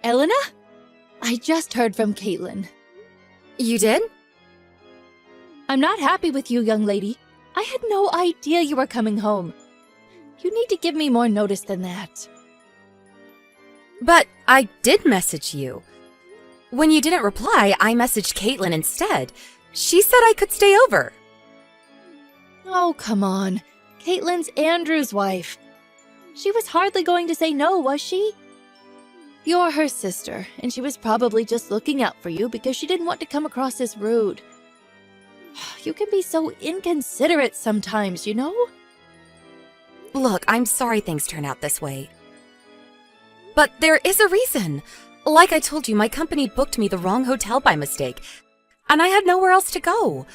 Elena? I just heard from Caitlin. You did? I'm not happy with you, young lady. I had no idea you were coming home. You need to give me more notice than that. But I did message you. When you didn't reply, I messaged Caitlin instead. She said I could stay over. Oh, come on. Caitlin's Andrew's wife. She was hardly going to say no, was she? You're her sister, and she was probably just looking out for you because she didn't want to come across as rude. You can be so inconsiderate sometimes, you know? Look, I'm sorry things turn out this way. But there is a reason. Like I told you, my company booked me the wrong hotel by mistake, and I had nowhere else to go.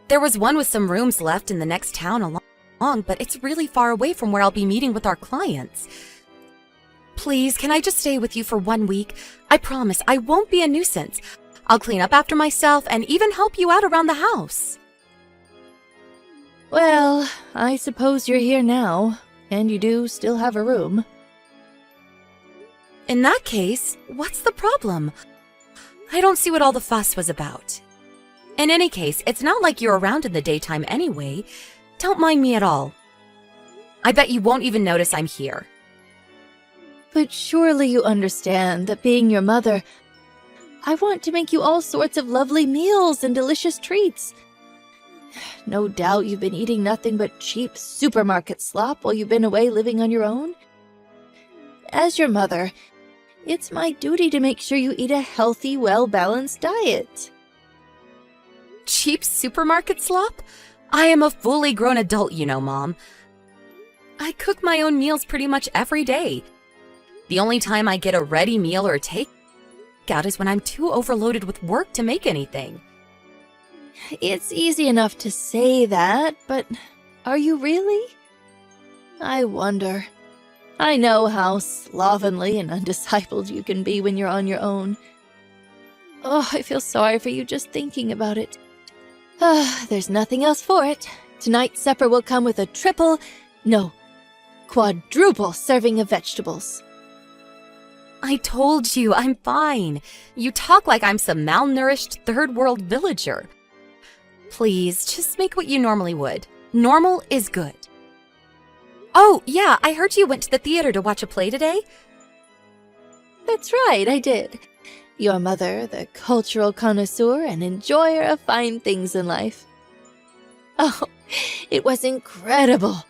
There was one with some rooms left in the next town along, but it's really far away from where I'll be meeting with our clients. Please, can I just stay with you for 1 week? I promise I won't be a nuisance. I'll clean up after myself and even help you out around the house. Well, I suppose you're here now, and you do still have a room. In that case, what's the problem? I don't see what all the fuss was about. In any case, it's not like you're around in the daytime anyway. Don't mind me at all. I bet you won't even notice I'm here. But surely you understand that being your mother, I want to make you all sorts of lovely meals and delicious treats. No doubt you've been eating nothing but cheap supermarket slop while you've been away living on your own. As your mother, it's my duty to make sure you eat a healthy, well-balanced diet. Cheap supermarket slop? I am a fully grown adult, you know, Mom. I cook my own meals pretty much every day. The only time I get a ready meal or a takeout is when I'm too overloaded with work to make anything. It's easy enough to say that, but are you really? I wonder. I know how slovenly and undiscipled you can be when you're on your own. Oh, I feel sorry for you just thinking about it. There's nothing else for it. Tonight's supper will come with a quadruple serving of vegetables. I told you, I'm fine. You talk like I'm some malnourished third-world villager. Please, just make what you normally would. Normal is good. Oh, yeah, I heard you went to the theater to watch a play today. That's right, I did. Your mother, the cultural connoisseur and enjoyer of fine things in life. Oh, it was incredible.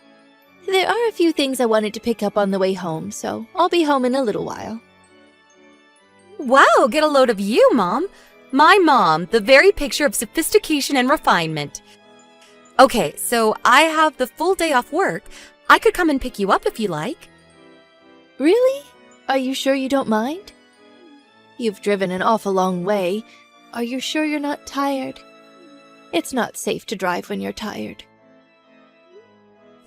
There are a few things I wanted to pick up on the way home, so I'll be home in a little while. Wow, get a load of you, Mom. My mom, the very picture of sophistication and refinement. Okay, so I have the full day off work. I could come and pick you up if you like. Really? Are you sure you don't mind? You've driven an awful long way. Are you sure you're not tired? It's not safe to drive when you're tired.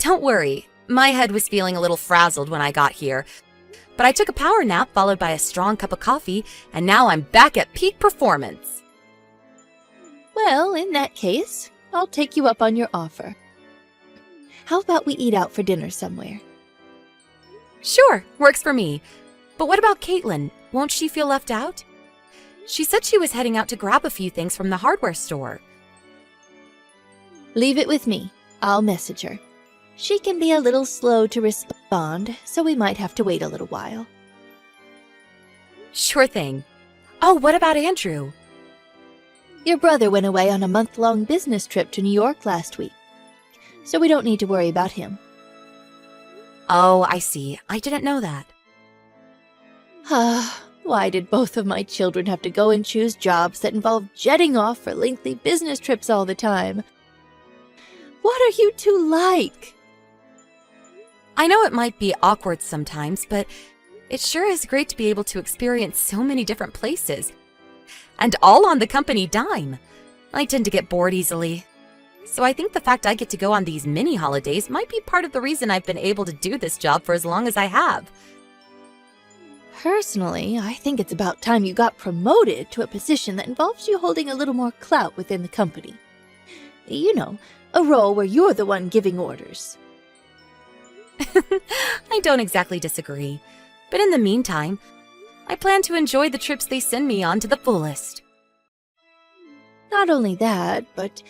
Don't worry. My head was feeling a little frazzled when I got here. But I took a power nap followed by a strong cup of coffee, and now I'm back at peak performance. Well, in that case, I'll take you up on your offer. How about we eat out for dinner somewhere? Sure, works for me. But what about Caitlin? Won't she feel left out? She said she was heading out to grab a few things from the hardware store. Leave it with me. I'll message her. She can be a little slow to respond, so we might have to wait a little while. Sure thing. Oh, what about Andrew? Your brother went away on a month-long business trip to New York last week, so we don't need to worry about him. Oh, I see. I didn't know that. Why did both of my children have to go and choose jobs that involve jetting off for lengthy business trips all the time? What are you two like? I know it might be awkward sometimes, but it sure is great to be able to experience so many different places. And all on the company dime. I tend to get bored easily. So I think the fact I get to go on these mini holidays might be part of the reason I've been able to do this job for as long as I have. Personally, I think it's about time you got promoted to a position that involves you holding a little more clout within the company. You know, a role where you're the one giving orders. I don't exactly disagree. But in the meantime, I plan to enjoy the trips they send me on to the fullest. Not only that, but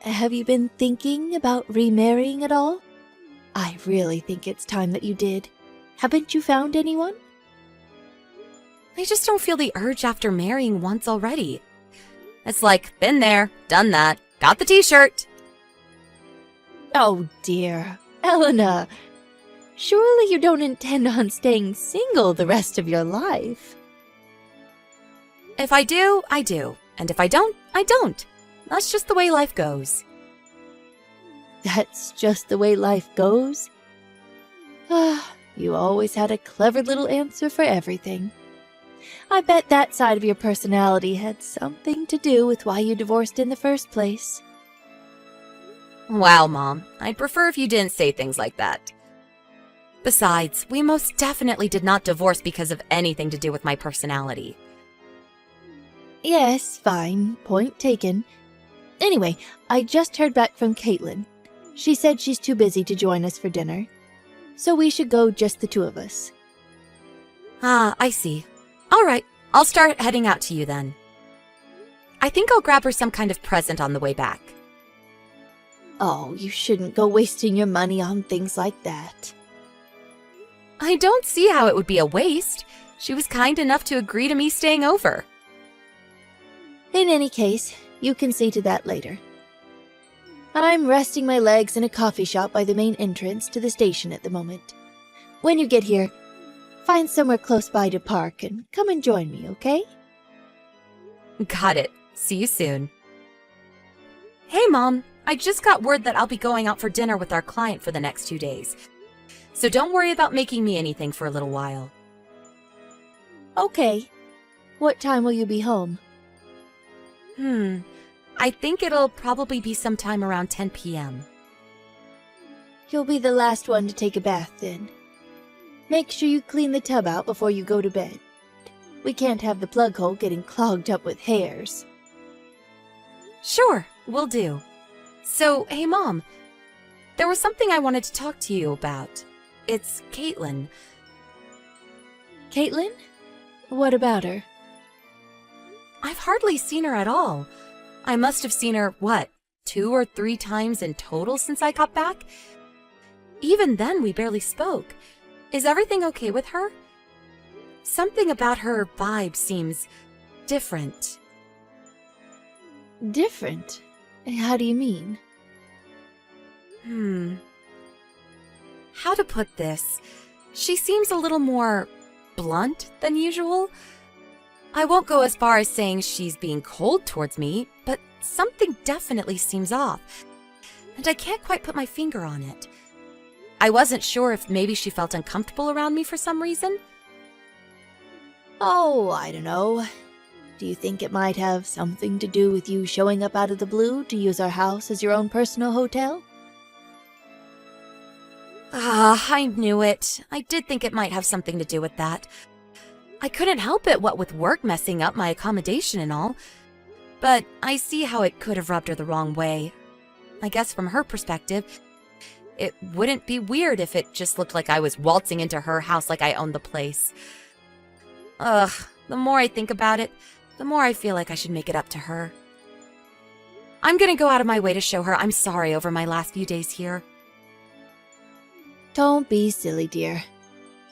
have you been thinking about remarrying at all? I really think it's time that you did. Haven't you found anyone? I just don't feel the urge after marrying once already. It's like, been there, done that, got the t-shirt. Oh dear, Elena. Surely you don't intend on staying single the rest of your life. If I do, I do. And if I don't, I don't. That's just the way life goes. That's just the way life goes? Ah, you always had a clever little answer for everything. I bet that side of your personality had something to do with why you divorced in the first place. Wow, Mom. I'd prefer if you didn't say things like that. Besides, we most definitely did not divorce because of anything to do with my personality. Yes, fine. Point taken. Anyway, I just heard back from Caitlin. She said she's too busy to join us for dinner. So we should go just the two of us. Ah, I see. All right, I'll start heading out to you then. I think I'll grab her some kind of present on the way back. Oh, you shouldn't go wasting your money on things like that. I don't see how it would be a waste. She was kind enough to agree to me staying over. In any case, you can see to that later. I'm resting my legs in a coffee shop by the main entrance to the station at the moment. When you get here, find somewhere close by to park and come and join me, okay? Got it. See you soon. Hey, Mom. I just got word that I'll be going out for dinner with our client for the next 2 days. So don't worry about making me anything for a little while. Okay. What time will you be home? I think it'll probably be sometime around 10 p.m. You'll be the last one to take a bath then. Make sure you clean the tub out before you go to bed. We can't have the plug hole getting clogged up with hairs. Sure, will do. So, hey Mom, there was something I wanted to talk to you about. It's Caitlin. Caitlin? What about her? I've hardly seen her at all. I must have seen her, 2 or 3 times in total since I got back? Even then, we barely spoke. Is everything okay with her? Something about her vibe seems different. Different? How do you mean? How to put this? She seems a little more blunt than usual. I won't go as far as saying she's being cold towards me, but something definitely seems off. And I can't quite put my finger on it. I wasn't sure if maybe she felt uncomfortable around me for some reason. Oh, I don't know. Do you think it might have something to do with you showing up out of the blue to use our house as your own personal hotel? I knew it. I did think it might have something to do with that. I couldn't help it, what with work messing up my accommodation and all. But I see how it could have rubbed her the wrong way. I guess from her perspective, it wouldn't be weird if it just looked like I was waltzing into her house like I owned the place. Ugh, the more I think about it, the more I feel like I should make it up to her. I'm gonna go out of my way to show her I'm sorry over my last few days here. Don't be silly, dear.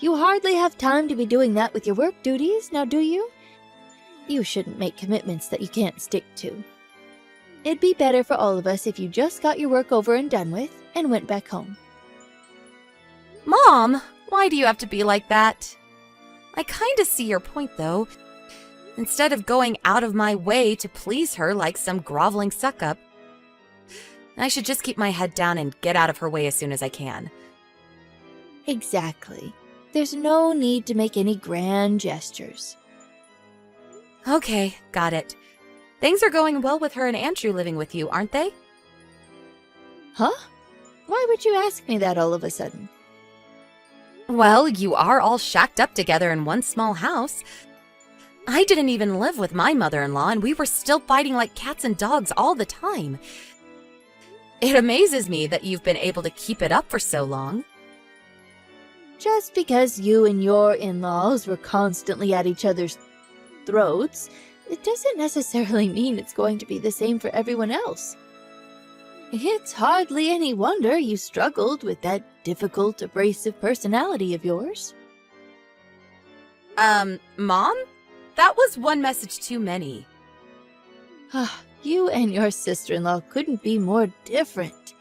You hardly have time to be doing that with your work duties, now do you? You shouldn't make commitments that you can't stick to. It'd be better for all of us if you just got your work over and done with and went back home. Mom, why do you have to be like that? I kinda see your point, though. Instead of going out of my way to please her like some groveling suck-up, I should just keep my head down and get out of her way as soon as I can. Exactly. There's no need to make any grand gestures. Okay, got it. Things are going well with her and Andrew living with you, aren't they? Huh? Why would you ask me that all of a sudden? Well, you are all shacked up together in one small house. I didn't even live with my mother-in-law, and we were still fighting like cats and dogs all the time. It amazes me that you've been able to keep it up for so long. Just because you and your in-laws were constantly at each other's throats, it doesn't necessarily mean it's going to be the same for everyone else. It's hardly any wonder you struggled with that difficult, abrasive personality of yours. Mom? That was one message too many. You and your sister-in-law couldn't be more different.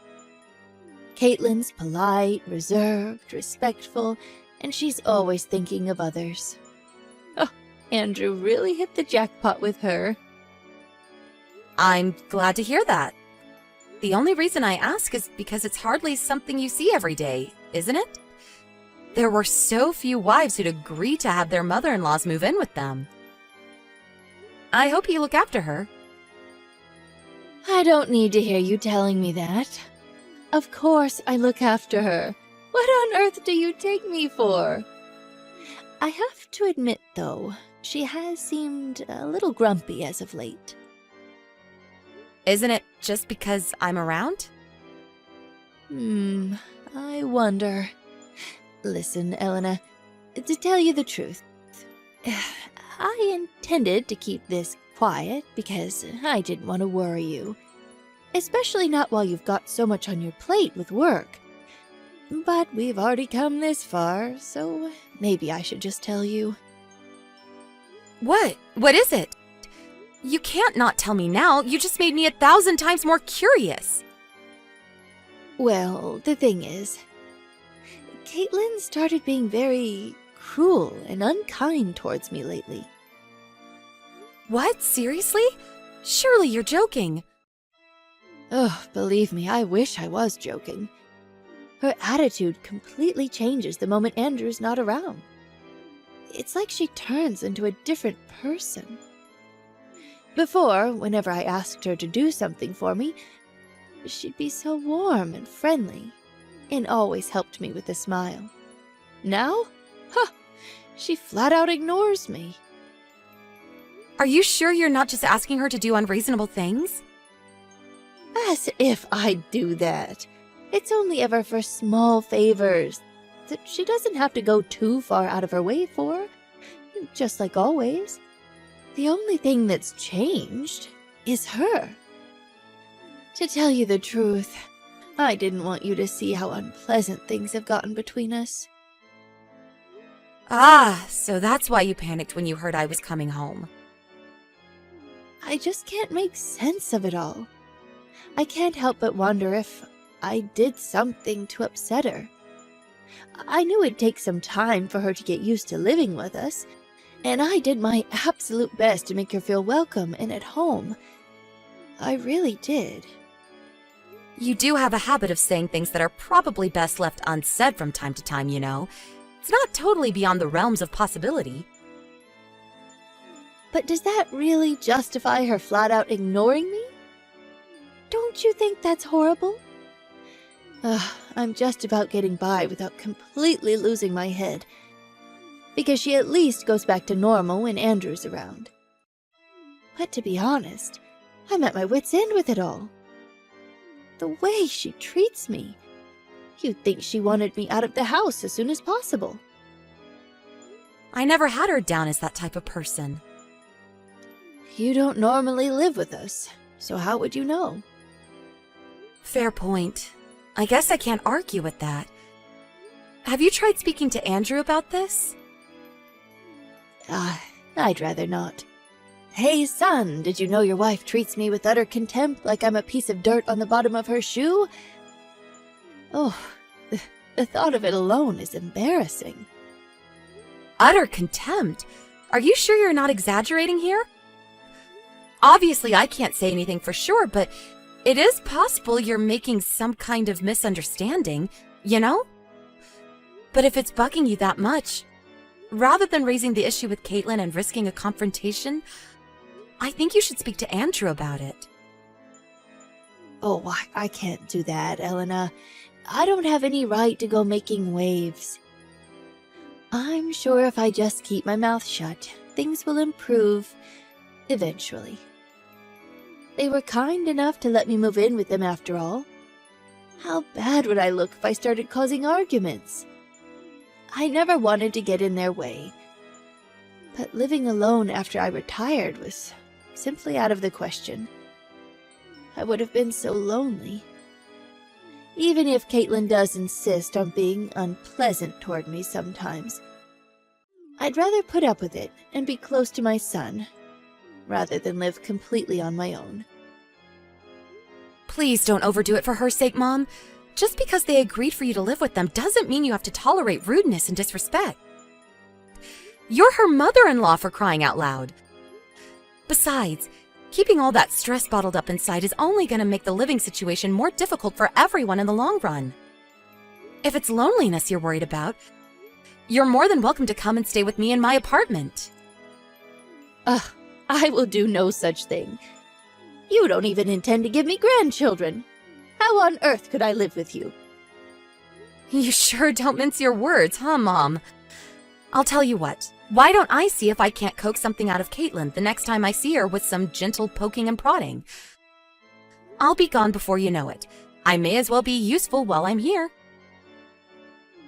Caitlin's polite, reserved, respectful, and she's always thinking of others. Oh, Andrew really hit the jackpot with her. I'm glad to hear that. The only reason I ask is because it's hardly something you see every day, isn't it? There were so few wives who'd agree to have their mother-in-laws move in with them. I hope you look after her. I don't need to hear you telling me that. Of course I look after her. What on earth do you take me for? I have to admit, though, she has seemed a little grumpy as of late. Isn't it just because I'm around? I wonder. Listen, Elena, to tell you the truth, I intended to keep this quiet because I didn't want to worry you. Especially not while you've got so much on your plate with work. But we've already come this far, so maybe I should just tell you. What? What is it? You can't not tell me now. You just made me 1,000 times more curious. Well, the thing is, Caitlin started being very cruel and unkind towards me lately. What? Seriously? Surely you're joking. Oh, believe me, I wish I was joking. Her attitude completely changes the moment Andrew's not around. It's like she turns into a different person. Before, whenever I asked her to do something for me, she'd be so warm and friendly, and always helped me with a smile. Now? She flat out ignores me. Are you sure you're not just asking her to do unreasonable things? As if I'd do that. It's only ever for small favors that she doesn't have to go too far out of her way for. Just like always. The only thing that's changed is her. To tell you the truth, I didn't want you to see how unpleasant things have gotten between us. Ah, so that's why you panicked when you heard I was coming home. I just can't make sense of it all. I can't help but wonder if I did something to upset her. I knew it'd take some time for her to get used to living with us, and I did my absolute best to make her feel welcome and at home. I really did. You do have a habit of saying things that are probably best left unsaid from time to time, you know. It's not totally beyond the realms of possibility. But does that really justify her flat out ignoring me? Don't you think that's horrible? I'm just about getting by without completely losing my head. Because she at least goes back to normal when Andrew's around. But to be honest, I'm at my wit's end with it all. The way she treats me. You'd think she wanted me out of the house as soon as possible. I never had her down as that type of person. You don't normally live with us, so how would you know? Fair point. I guess I can't argue with that. Have you tried speaking to Andrew about this? I'd rather not. Hey, son, did you know your wife treats me with utter contempt like I'm a piece of dirt on the bottom of her shoe? Oh, the thought of it alone is embarrassing. Utter contempt? Are you sure you're not exaggerating here? Obviously, I can't say anything for sure, but it is possible you're making some kind of misunderstanding, you know? But if it's bugging you that much, rather than raising the issue with Caitlin and risking a confrontation, I think you should speak to Andrew about it. Oh, I can't do that, Elena. I don't have any right to go making waves. I'm sure if I just keep my mouth shut, things will improve eventually. They were kind enough to let me move in with them after all. How bad would I look if I started causing arguments? I never wanted to get in their way. But living alone after I retired was simply out of the question. I would have been so lonely. Even if Caitlin does insist on being unpleasant toward me sometimes, I'd rather put up with it and be close to my son, rather than live completely on my own. Please don't overdo it for her sake, Mom. Just because they agreed for you to live with them doesn't mean you have to tolerate rudeness and disrespect. You're her mother-in-law, for crying out loud. Besides, keeping all that stress bottled up inside is only going to make the living situation more difficult for everyone in the long run. If it's loneliness you're worried about, you're more than welcome to come and stay with me in my apartment. Ugh, I will do no such thing. You don't even intend to give me grandchildren. How on earth could I live with you? You sure don't mince your words, huh, Mom? I'll tell you what. Why don't I see if I can't coax something out of Caitlin the next time I see her with some gentle poking and prodding? I'll be gone before you know it. I may as well be useful while I'm here.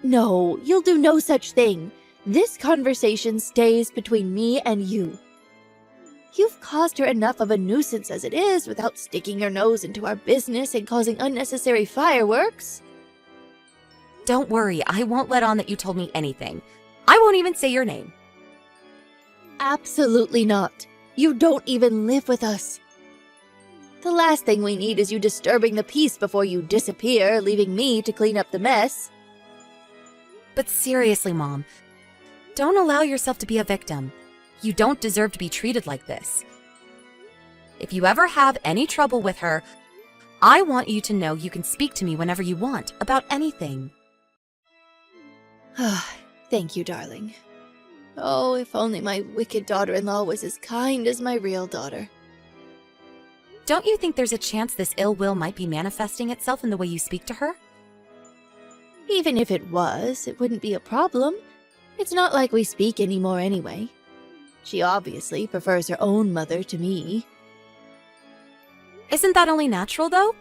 No, you'll do no such thing. This conversation stays between me and you. You've caused her enough of a nuisance as it is without sticking your nose into our business and causing unnecessary fireworks. Don't worry, I won't let on that you told me anything. I won't even say your name. Absolutely not. You don't even live with us. The last thing we need is you disturbing the peace before you disappear, leaving me to clean up the mess. But seriously, Mom, don't allow yourself to be a victim. You don't deserve to be treated like this. If you ever have any trouble with her, I want you to know you can speak to me whenever you want about anything. Thank you, darling. Oh, if only my wicked daughter-in-law was as kind as my real daughter. Don't you think there's a chance this ill will might be manifesting itself in the way you speak to her? Even if it was, it wouldn't be a problem. It's not like we speak anymore anyway. She obviously prefers her own mother to me. Isn't that only natural, though?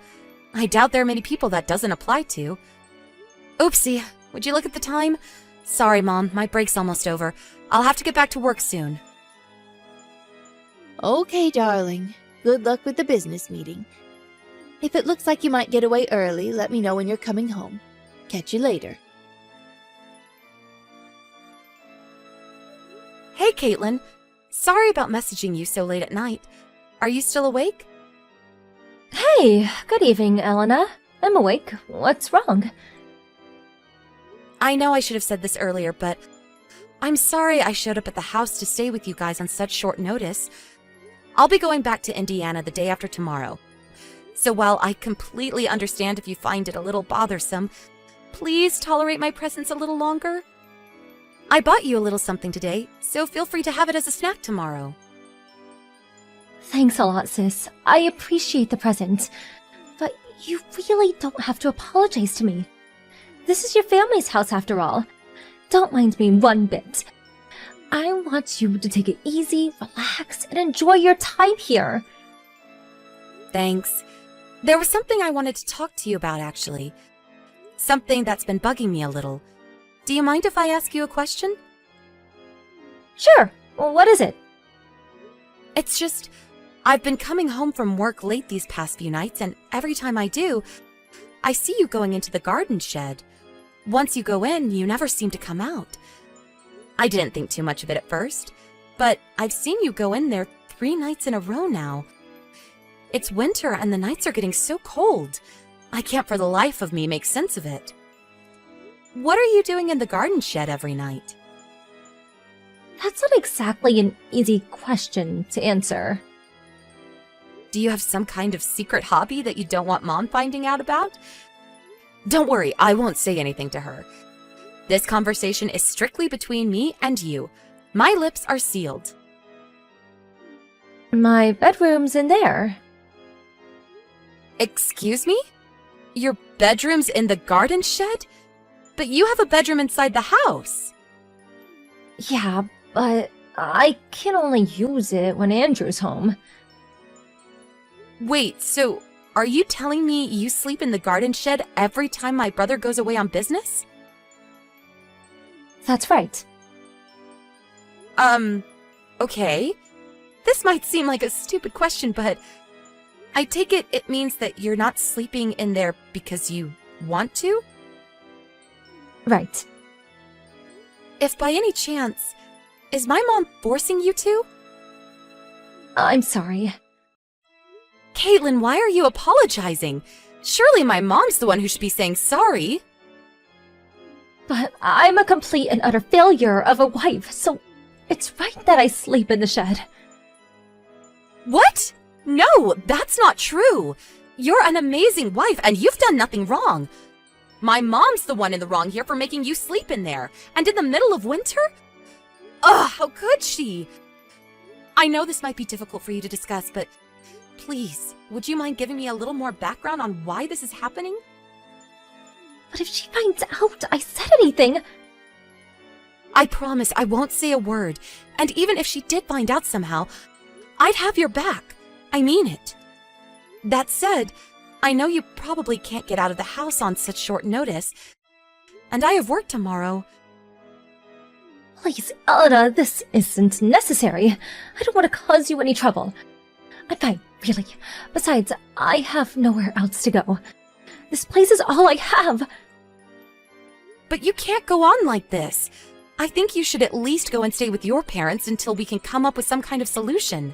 I doubt there are many people that doesn't apply to. Oopsie, would you look at the time? Sorry, Mom, my break's almost over. I'll have to get back to work soon. Okay, darling. Good luck with the business meeting. If it looks like you might get away early, let me know when you're coming home. Catch you later. Hey, Caitlin. Sorry about messaging you so late at night. Are you still awake? Hey, good evening, Elena. I'm awake. What's wrong? I know I should have said this earlier, but I'm sorry I showed up at the house to stay with you guys on such short notice. I'll be going back to Indiana the day after tomorrow. So while I completely understand if you find it a little bothersome, please tolerate my presence a little longer. I bought you a little something today, so feel free to have it as a snack tomorrow. Thanks a lot, sis. I appreciate the present. But you really don't have to apologize to me. This is your family's house after all. Don't mind me one bit. I want you to take it easy, relax, and enjoy your time here. Thanks. There was something I wanted to talk to you about, actually. Something that's been bugging me a little. Do you mind if I ask you a question? Sure. Well, what is it? It's just, I've been coming home from work late these past few nights, and every time I do, I see you going into the garden shed. Once you go in, you never seem to come out. I didn't think too much of it at first, but I've seen you go in there 3 nights in a row now. It's winter and the nights are getting so cold. I can't for the life of me make sense of it. What are you doing in the garden shed every night? That's not exactly an easy question to answer. Do you have some kind of secret hobby that you don't want Mom finding out about? Don't worry, I won't say anything to her. This conversation is strictly between me and you. My lips are sealed. My bedroom's in there. Excuse me? Your bedroom's in the garden shed? But you have a bedroom inside the house. Yeah, but I can only use it when Andrew's home. Wait, so are you telling me you sleep in the garden shed every time my brother goes away on business? That's right. Okay. This might seem like a stupid question, but I take it means that you're not sleeping in there because you want to? Right. If by any chance, is my mom forcing you to? I'm sorry. Caitlin, why are you apologizing? Surely my mom's the one who should be saying sorry. But I'm a complete and utter failure of a wife, so it's right that I sleep in the shed. What? No, that's not true. You're an amazing wife and you've done nothing wrong. My mom's the one in the wrong here for making you sleep in there. And in the middle of winter? Ugh, how could she? I know this might be difficult for you to discuss, but please, would you mind giving me a little more background on why this is happening? But if she finds out I said anything... I promise I won't say a word. And even if she did find out somehow, I'd have your back. I mean it. That said, I know you probably can't get out of the house on such short notice. And I have work tomorrow. Please, Elena, this isn't necessary. I don't want to cause you any trouble. I'm fine, really. Besides, I have nowhere else to go. This place is all I have. But you can't go on like this. I think you should at least go and stay with your parents until we can come up with some kind of solution.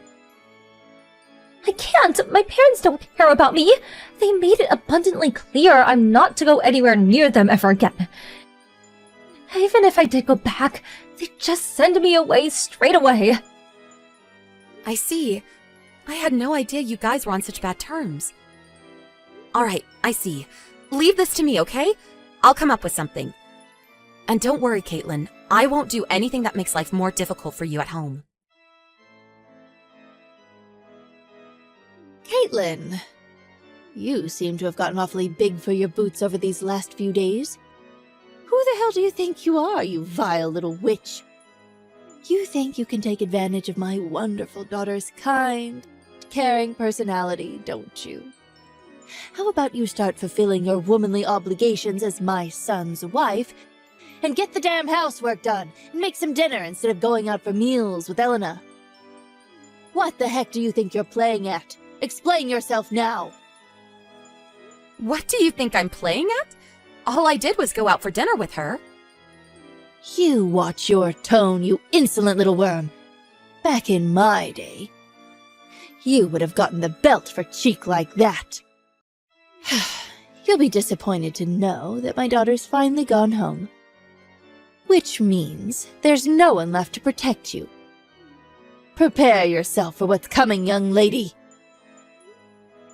I can't. My parents don't care about me. They made it abundantly clear I'm not to go anywhere near them ever again. Even if I did go back, they'd just send me away straight away. I see. I had no idea you guys were on such bad terms. Alright, I see. Leave this to me, okay? I'll come up with something. And don't worry, Caitlin. I won't do anything that makes life more difficult for you at home. Caitlin, you seem to have gotten awfully big for your boots over these last few days. Who the hell do you think you are, you vile little witch? You think you can take advantage of my wonderful daughter's kind, caring personality, don't you? How about you start fulfilling your womanly obligations as my son's wife, and get the damn housework done, and make some dinner instead of going out for meals with Elena? What the heck do you think you're playing at? Explain yourself now! What do you think I'm playing at? All I did was go out for dinner with her. You watch your tone, you insolent little worm. Back in my day, you would have gotten the belt for cheek like that. You'll be disappointed to know that my daughter's finally gone home. Which means there's no one left to protect you. Prepare yourself for what's coming, young lady.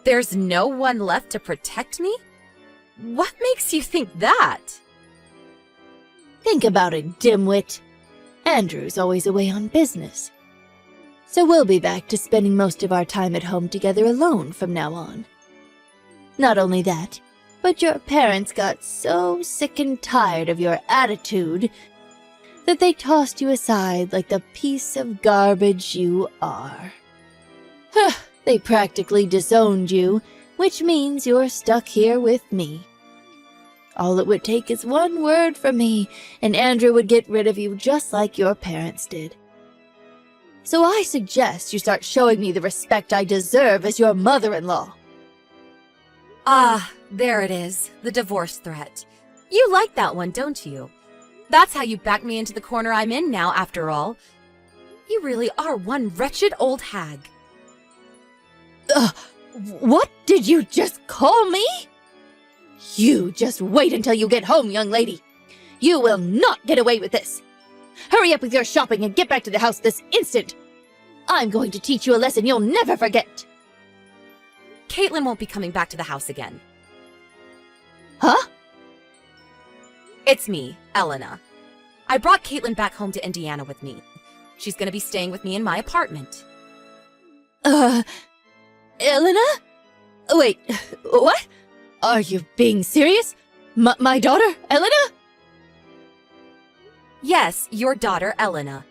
There's no one left to protect me? What makes you think that? Think about it, dimwit. Andrew's always away on business. So we'll be back to spending most of our time at home together alone from now on. Not only that, but your parents got so sick and tired of your attitude that they tossed you aside like the piece of garbage you are. They practically disowned you, which means you're stuck here with me. All it would take is one word from me, and Andrew would get rid of you just like your parents did. So I suggest you start showing me the respect I deserve as your mother-in-law. Ah, there it is, the divorce threat. You like that one, don't you? That's how you backed me into the corner I'm in now, after all. You really are one wretched old hag. What did you just call me? You just wait until you get home, young lady. You will not get away with this. Hurry up with your shopping and get back to the house this instant. I'm going to teach you a lesson you'll never forget. Caitlin won't be coming back to the house again. Huh? It's me, Elena. I brought Caitlin back home to Indiana with me. She's gonna be staying with me in my apartment. Elena? Wait, what? Are you being serious? My daughter, Elena? Yes, your daughter, Elena.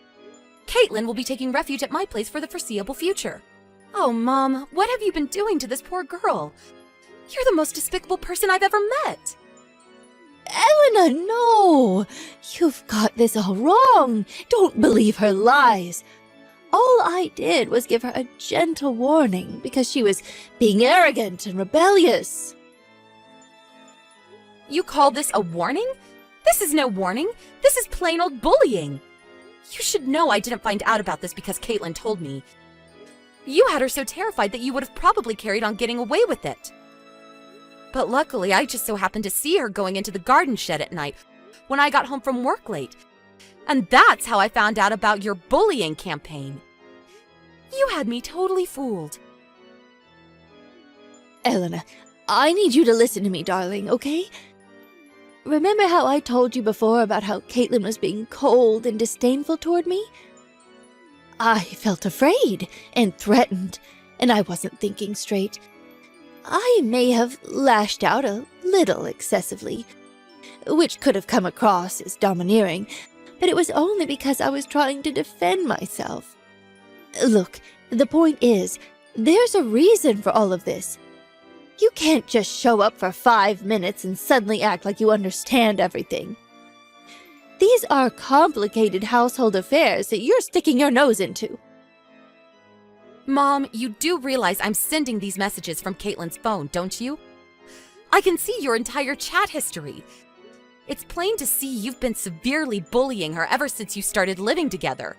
Caitlin will be taking refuge at my place for the foreseeable future. Oh, Mom, what have you been doing to this poor girl? You're the most despicable person I've ever met. Elena, no! You've got this all wrong. Don't believe her lies. All I did was give her a gentle warning because she was being arrogant and rebellious. You call this a warning? This is no warning. This is plain old bullying. You should know I didn't find out about this because Caitlin told me. You had her so terrified that you would have probably carried on getting away with it. But luckily, I just so happened to see her going into the garden shed at night when I got home from work late. And that's how I found out about your bullying campaign. You had me totally fooled. Elena, I need you to listen to me, darling, okay? Remember how I told you before about how Caitlin was being cold and disdainful toward me? I felt afraid and threatened, and I wasn't thinking straight. I may have lashed out a little excessively, which could have come across as domineering, but it was only because I was trying to defend myself. Look, the point is, there's a reason for all of this. You can't just show up for 5 minutes and suddenly act like you understand everything. These are complicated household affairs that you're sticking your nose into. Mom, you do realize I'm sending these messages from Caitlin's phone, don't you? I can see your entire chat history. It's plain to see you've been severely bullying her ever since you started living together.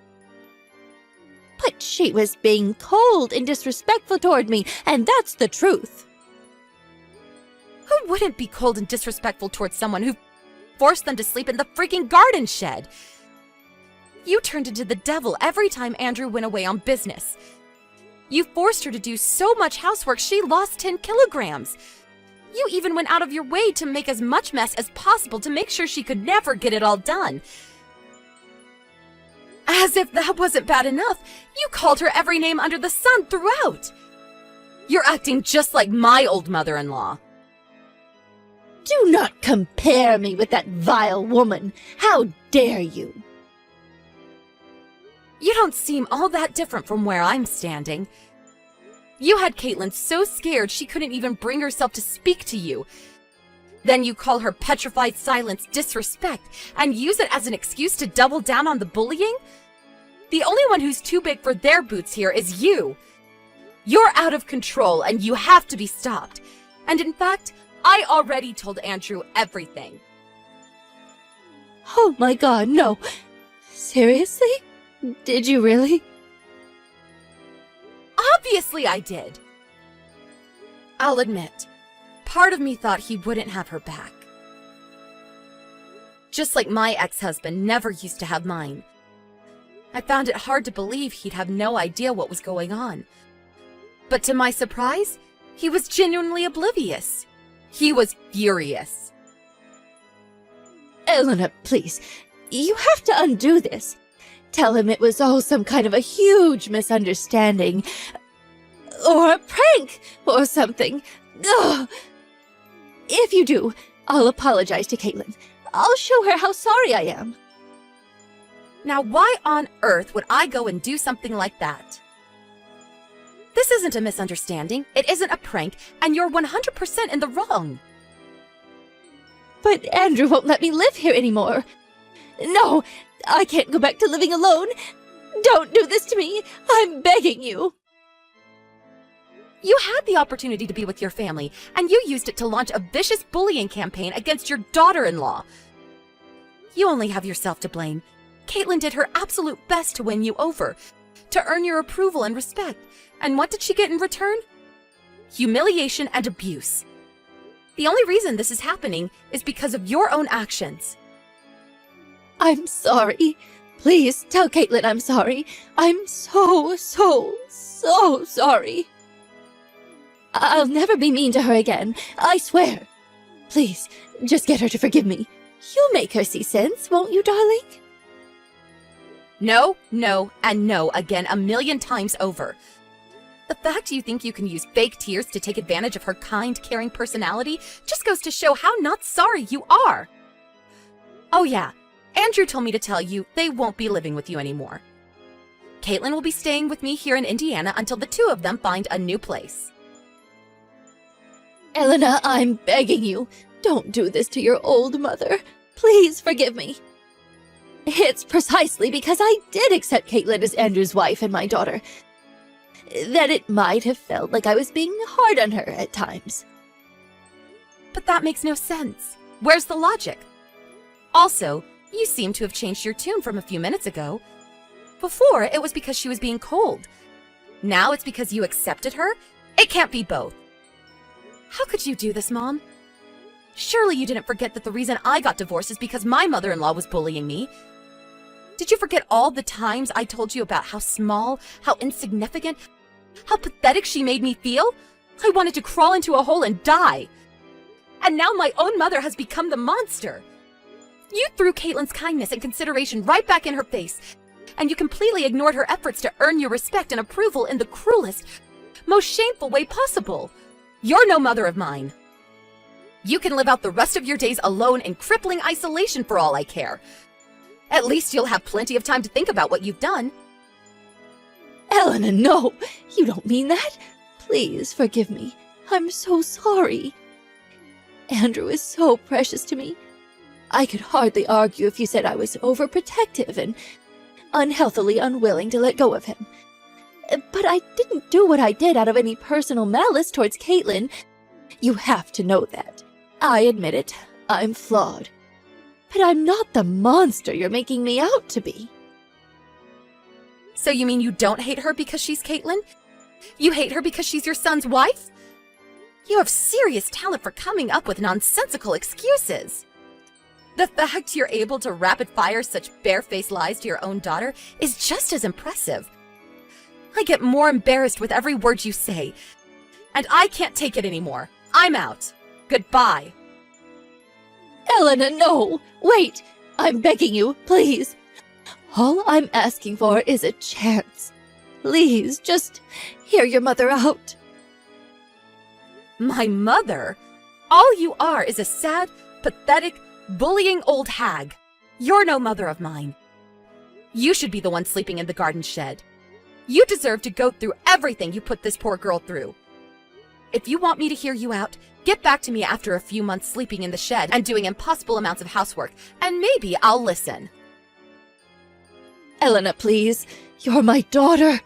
But she was being cold and disrespectful toward me, and that's the truth. Who wouldn't be cold and disrespectful towards someone who forced them to sleep in the freaking garden shed? You turned into the devil every time Andrew went away on business. You forced her to do so much housework she lost 10 kilograms. You even went out of your way to make as much mess as possible to make sure she could never get it all done. As if that wasn't bad enough, you called her every name under the sun throughout. You're acting just like my old mother-in-law. Do not compare me with that vile woman. How dare you? You don't seem all that different from where I'm standing. You had Caitlin so scared she couldn't even bring herself to speak to you. Then you call her petrified silence disrespect and use it as an excuse to double down on the bullying? The only one who's too big for their boots here is you. You're out of control and you have to be stopped. And in fact, I already told Andrew everything. Oh my god, no. Seriously? Did you really? Obviously I did. I'll admit, part of me thought he wouldn't have her back. Just like my ex-husband never used to have mine. I found it hard to believe he'd have no idea what was going on. But to my surprise, he was genuinely oblivious. He was furious. Elena, please. You have to undo this. Tell him it was all some kind of a huge misunderstanding. Or a prank, or something. Ugh. If you do, I'll apologize to Caitlin. I'll show her how sorry I am. Now why on earth would I go and do something like that? This isn't a misunderstanding, it isn't a prank, and you're 100% in the wrong. But Andrew won't let me live here anymore. No, I can't go back to living alone. Don't do this to me. I'm begging you. You had the opportunity to be with your family, and you used it to launch a vicious bullying campaign against your daughter-in-law. You only have yourself to blame. Caitlin did her absolute best to win you over, to earn your approval and respect. And what did she get in return? Humiliation and abuse. The only reason this is happening is because of your own actions. I'm sorry. Please tell Caitlin I'm sorry. I'm so sorry. I'll never be mean to her again. I swear. Please, just get her to forgive me. You'll make her see sense, won't you, darling? No, no, and no again 1,000,000 times over. The fact you think you can use fake tears to take advantage of her kind, caring personality just goes to show how not sorry you are. Oh yeah, Andrew told me to tell you they won't be living with you anymore. Caitlin will be staying with me here in Indiana until the two of them find a new place. Elena, I'm begging you. Don't do this to your old mother. Please forgive me. It's precisely because I did accept Caitlin as Andrew's wife and my daughter that it might have felt like I was being hard on her at times. But that makes no sense. Where's the logic? Also, you seem to have changed your tune from a few minutes ago. Before, it was because she was being cold. Now it's because you accepted her? It can't be both. How could you do this, Mom? Surely you didn't forget that the reason I got divorced is because my mother-in-law was bullying me. Did you forget all the times I told you about how small, how insignificant, how pathetic she made me feel? I wanted to crawl into a hole and die. And now my own mother has become the monster. You threw Caitlin's kindness and consideration right back in her face, and you completely ignored her efforts to earn your respect and approval in the cruelest, most shameful way possible. You're no mother of mine. You can live out the rest of your days alone in crippling isolation for all I care. At least you'll have plenty of time to think about what you've done. Elena, no! You don't mean that! Please forgive me. I'm so sorry. Andrew is so precious to me. I could hardly argue if you said I was overprotective and unhealthily unwilling to let go of him. But I didn't do what I did out of any personal malice towards Caitlin. You have to know that. I admit it. I'm flawed. But I'm not the monster you're making me out to be. So you mean you don't hate her because she's Caitlin? You hate her because she's your son's wife? You have serious talent for coming up with nonsensical excuses. The fact you're able to rapid-fire such barefaced lies to your own daughter is just as impressive. I get more embarrassed with every word you say, and I can't take it anymore. I'm out. Goodbye. Elena, no! Wait! I'm begging you, please. All I'm asking for is a chance. Please, just hear your mother out. My mother? All you are is a sad, pathetic, bullying old hag. You're no mother of mine. You should be the one sleeping in the garden shed. You deserve to go through everything you put this poor girl through. If you want me to hear you out, get back to me after a few months sleeping in the shed and doing impossible amounts of housework, and maybe I'll listen. Elena, please. You're my daughter.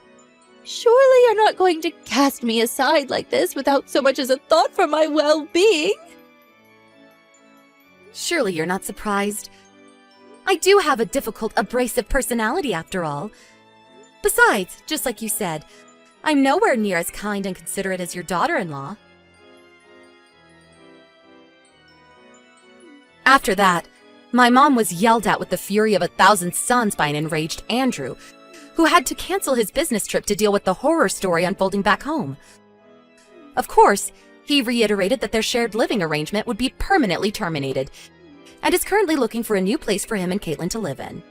Surely you're not going to cast me aside like this without so much as a thought for my well-being. Surely you're not surprised. I do have a difficult, abrasive personality after all. Besides, just like you said, I'm nowhere near as kind and considerate as your daughter-in-law. After that, my mom was yelled at with the fury of 1,000 suns by an enraged Andrew, who had to cancel his business trip to deal with the horror story unfolding back home. Of course, he reiterated that their shared living arrangement would be permanently terminated, and is currently looking for a new place for him and Caitlin to live in.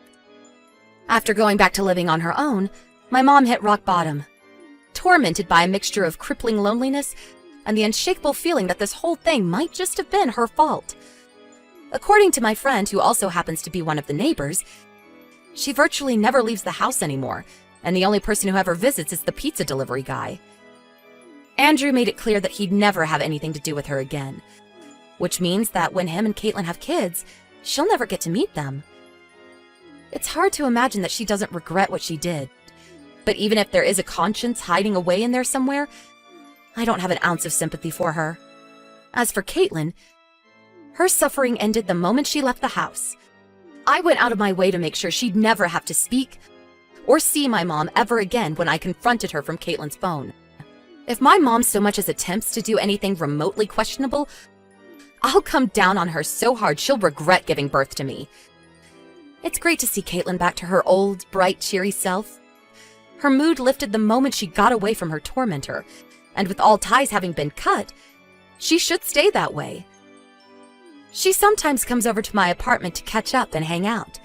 After going back to living on her own, my mom hit rock bottom, tormented by a mixture of crippling loneliness and the unshakable feeling that this whole thing might just have been her fault. According to my friend, who also happens to be one of the neighbors, she virtually never leaves the house anymore, and the only person who ever visits is the pizza delivery guy. Andrew made it clear that he'd never have anything to do with her again, which means that when him and Caitlin have kids, she'll never get to meet them. It's hard to imagine that she doesn't regret what she did, but even if there is a conscience hiding away in there somewhere, I don't have an ounce of sympathy for her. As for Caitlin, her suffering ended the moment she left the house. I went out of my way to make sure she'd never have to speak or see my mom ever again when I confronted her from Caitlin's phone. If my mom so much as attempts to do anything remotely questionable, I'll come down on her so hard she'll regret giving birth to me. It's great to see Caitlin back to her old, bright, cheery self. Her mood lifted the moment she got away from her tormentor, and with all ties having been cut, she should stay that way. She sometimes comes over to my apartment to catch up and hang out.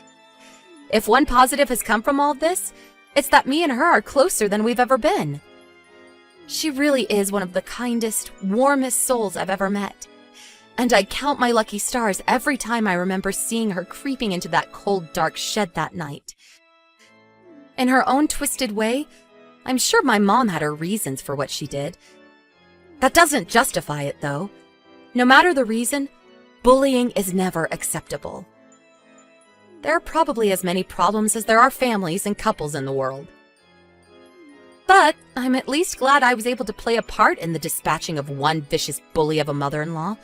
If one positive has come from all this, it's that me and her are closer than we've ever been. She really is one of the kindest, warmest souls I've ever met. And I count my lucky stars every time I remember seeing her creeping into that cold, dark shed that night. In her own twisted way, I'm sure my mom had her reasons for what she did. That doesn't justify it, though. No matter the reason, Bullying is never acceptable. There are probably as many problems as there are families and couples in the world. But I'm at least glad I was able to play a part in the dispatching of one vicious bully of a mother-in-law.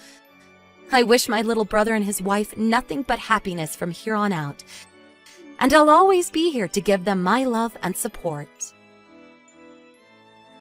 I wish my little brother and his wife nothing but happiness from here on out, and I'll always be here to give them my love and support.